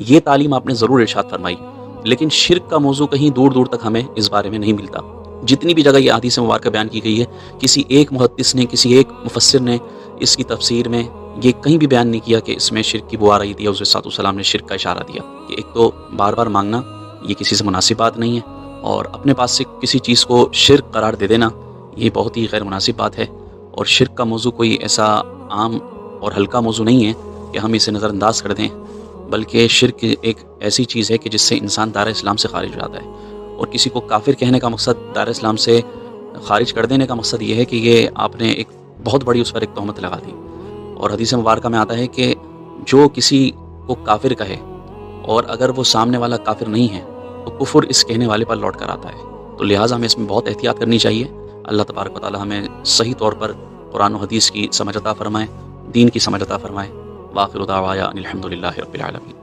ये तालीम आपने ज़रूर इरशाद फरमाई, लेकिन शिर्क का मौजू कहीं दूर-दूर तक हमें इस बारे में नहीं मिलता। जितनी भी जगह ये हदीस मुबारक बयान की गई है, किसी एक मुहद्दिस ने, किसी एक मुफस्सिर ने इसकी तफसीर में ये कहीं भी बयान नहीं किया कि इसमें शिर्क की बुआ रही थी या हुज़ूर सल्लल्लाहु अलैहि वसल्लम ने शिर्क का इशारा दिया कि एक तो बार-बार माँगना ये किसी से मुनासिब बात नहीं है, और अपने पास से किसी चीज़ को शिर्क करार दे देना ये बहुत ही गैर मुनासिब बात है। और शिर्क का मौजू कोई ऐसा आम और हल्का मौजू नहीं है कि हम इसे नज़रअंदाज कर दें, बल्कि शिर्क एक ऐसी चीज़ है कि जिससे इंसान दायरा इस्लाम से खारिज हो जाता है। और किसी को काफिर कहने का मकसद, दायरा इस्लाम से खारिज कर देने का मकसद ये है कि ये आपने एक बहुत बड़ी उस पर एक तोहमत लगा दी। और हदीस मुबारक में आता है कि जो किसी को काफिर कहे और अगर वो सामने वाला काफिर नहीं है तो कुफ्र इस कहने वाले पर लौट कर आता है। तो लिहाजा हमें इसमें बहुत एहतियात करनी चाहिए। अल्लाह तबारक व तआला हमें सही तौर पर कुरान और हदीस की समझ अता फरमाए, दीन की समझ अता फरमाए। व आखिरु दावाया अनिल हम्दुलिल्लाहि रब्बिल आलमीन।